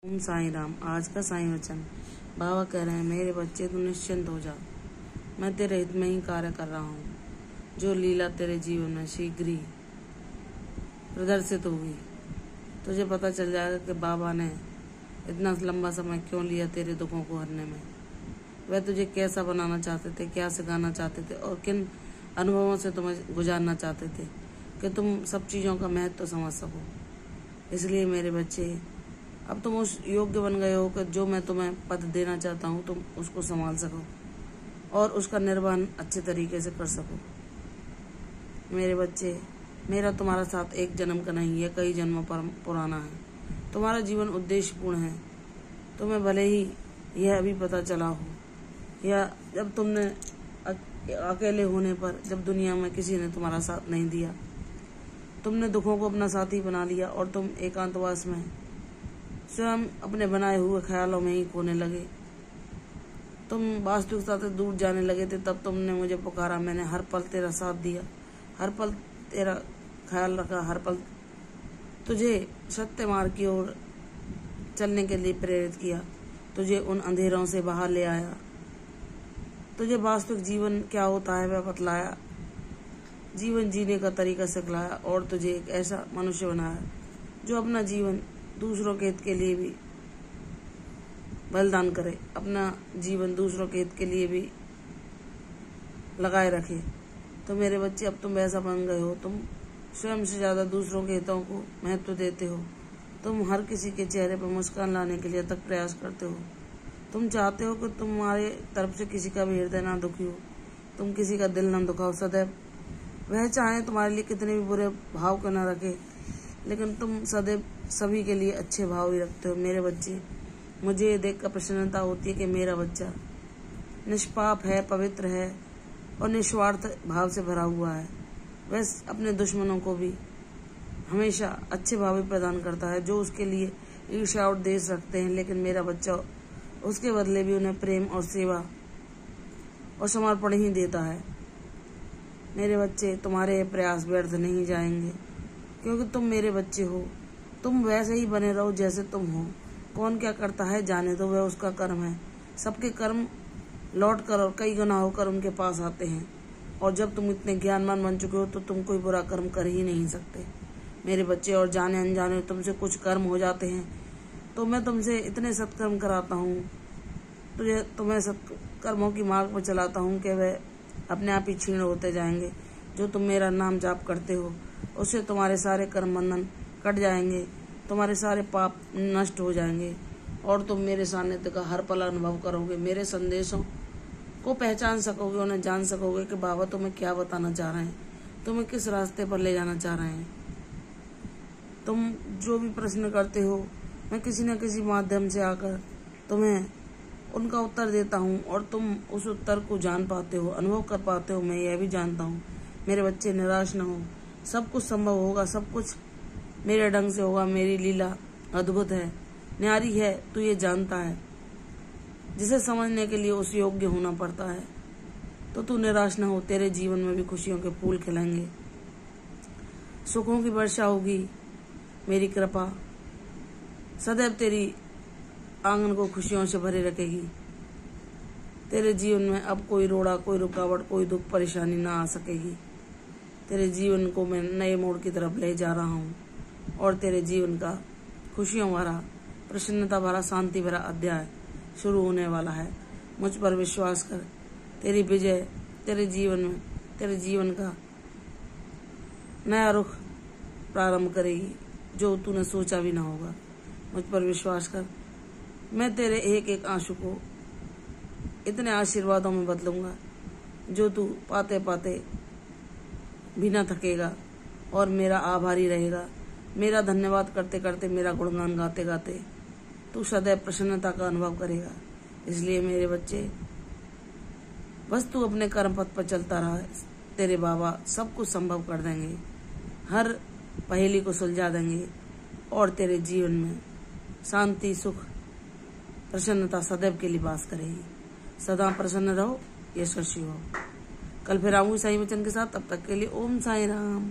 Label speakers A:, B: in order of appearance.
A: ओम साईं राम। आज का साईं वचन। बाबा कह रहे हैं, मेरे बच्चे तू निश्चिंत हो जा, मैं तेरे हित में ही कार्य कर रहा हूँ। जो लीला तेरे जीवन में शीघ्र ही प्रदर्शित होगी। तुझे पता चल जाएगा कि बाबा ने इतना लंबा समय क्यों लिया तेरे दुखों को हरने में। वह तुझे कैसा बनाना चाहते थे, क्या सिखाना चाहते थे और किन अनुभवों से तुम्हें गुजारना चाहते थे कि तुम सब चीज़ों का महत्व समझ सको। इसलिए मेरे बच्चे, अब तुम उस योग्य बन गए हो कि जो मैं तुम्हें पद देना चाहता हूँ तुम उसको संभाल सको और उसका निर्वहन अच्छे तरीके से कर सको। मेरे बच्चे, मेरा तुम्हारा साथ एक जन्म का नहीं है, कई जन्मों पर पुराना है। तुम्हारा जीवन उद्देश्यपूर्ण है। तुम्हें भले ही यह अभी पता चला हो या जब तुमने अकेले होने पर, जब दुनिया में किसी ने तुम्हारा साथ नहीं दिया, तुमने दुखों को अपना साथी बना लिया और तुम एकांतवास में स्वयं अपने बनाए हुए ख्यालों में ही खोने लगे। तुम वास्तविकता से दूर जाने लगे थे। तब तुमने मुझे पुकारा, मैंने हर पल तेरा साथ दिया, हर पल तेरा ख्याल रखा, हर पल तुझे सत्य मार्ग की ओर चलने के लिए प्रेरित किया, तुझे उन अंधेरों से बाहर ले आया, तुझे वास्तविक जीवन क्या होता है वह बतलाया, जीवन जीने का तरीका सिखलाया और तुझे एक ऐसा मनुष्य बनाया जो अपना जीवन दूसरों के हित के लिए भी बलिदान करे, अपना जीवन दूसरों के हित के लिए भी लगाए रखे। तो मेरे बच्चे, अब तुम वैसा बन गए हो। तुम स्वयं से ज्यादा दूसरों के हितों को महत्व देते हो। तुम हर किसी के चेहरे पर मुस्कान लाने के लिए तक प्रयास करते हो। तुम चाहते हो कि तुम्हारे तरफ से किसी का भी हृदय ना दुखी हो, तुम किसी का दिल न दुखाओ। सदैव वह चाहे तुम्हारे लिए कितने भी बुरे भाव को न रखे, लेकिन तुम सदैव सभी के लिए अच्छे भाव ही रखते हो। मेरे बच्चे, मुझे ये देखकर प्रसन्नता होती है कि मेरा बच्चा निष्पाप है, पवित्र है और निस्वार्थ भाव से भरा हुआ है। वह अपने दुश्मनों को भी हमेशा अच्छे भाव प्रदान करता है, जो उसके लिए ईर्ष्या और द्वेष रखते हैं, लेकिन मेरा बच्चा उसके बदले भी उन्हें प्रेम और सेवा और समर्पण ही देता है। मेरे बच्चे, तुम्हारे प्रयास व्यर्थ नहीं जाएंगे, क्योंकि तुम मेरे बच्चे हो। तुम वैसे ही बने रहो जैसे तुम हो। कौन क्या करता है जाने दो, वह उसका कर्म है। सबके कर्म लौट कर और कई गुना होकर उनके पास आते हैं, और जब तुम इतने ज्ञानवान बन चुके हो तो तुम कोई बुरा कर्म कर ही नहीं सकते मेरे बच्चे। और जाने अनजाने तुमसे कुछ कर्म हो जाते हैं तो मैं तुमसे इतने सत्कर्म कराता हूँ, तुम्हें सत्कर्मों की मार्ग पर चलाता हूँ कि वह अपने आप ही क्षीण होते जाएंगे। जो तुम मेरा नाम जाप करते हो उससे तुम्हारे सारे कर्म बंधन कट जाएंगे, तुम्हारे सारे पाप नष्ट हो जाएंगे और तुम मेरे सानिध्य का हर पल अनुभव करोगे। मेरे संदेशों को पहचान सकोगे, उन्हें जान सकोगे कि बाबा तुम्हें क्या बताना चाह रहे हैं, तुम्हें किस रास्ते पर ले जाना चाह रहे हैं। तुम जो भी प्रश्न करते हो, मैं किसी न किसी माध्यम से आकर तुम्हें उनका उत्तर देता हूँ और तुम उस उत्तर को जान पाते हो, अनुभव कर पाते हो। मैं यह भी जानता हूँ मेरे बच्चे, निराश न हो। सब कुछ संभव होगा, सब कुछ मेरे ढंग से होगा। मेरी लीला अद्भुत है, न्यारी है, तू ये जानता है। जिसे समझने के लिए उस योग्य होना पड़ता है। तो तू निराश न हो, तेरे जीवन में भी खुशियों के फूल खिलेंगे, सुखों की वर्षा होगी। मेरी कृपा सदैव तेरी आंगन को खुशियों से भरे रखेगी। तेरे जीवन में अब कोई रोड़ा, कोई रुकावट, कोई दुख परेशानी ना आ सकेगी। तेरे जीवन को मैं नए मोड़ की तरफ ले जा रहा हूँ और तेरे जीवन का खुशियों भरा, प्रसन्नता भरा, शांति भरा अध्याय शुरू होने वाला है। मुझ पर विश्वास कर, तेरी विजय तेरे जीवन में, तेरे जीवन का नया रुख प्रारंभ करेगी जो तूने सोचा भी ना होगा। मुझ पर विश्वास कर, मैं तेरे एक एक आंसू को इतने आशीर्वादों में बदलूंगा जो तू पाते पाते भी न थकेगा और मेरा आभारी रहेगा। मेरा धन्यवाद करते करते, मेरा गुणगान गाते गाते तू सदैव प्रसन्नता का अनुभव करेगा। इसलिए मेरे बच्चे, बस तू अपने कर्म पथ पर चलता रहा, तेरे बाबा सब कुछ संभव कर देंगे, हर पहेली को सुलझा देंगे और तेरे जीवन में शांति, सुख, प्रसन्नता सदैव के लिए वास करेगी। सदा प्रसन्न रहो, यशस्वी हो। कल फिर आऊंगी साईं वचन के साथ। तब तक के लिए ओम साईं राम।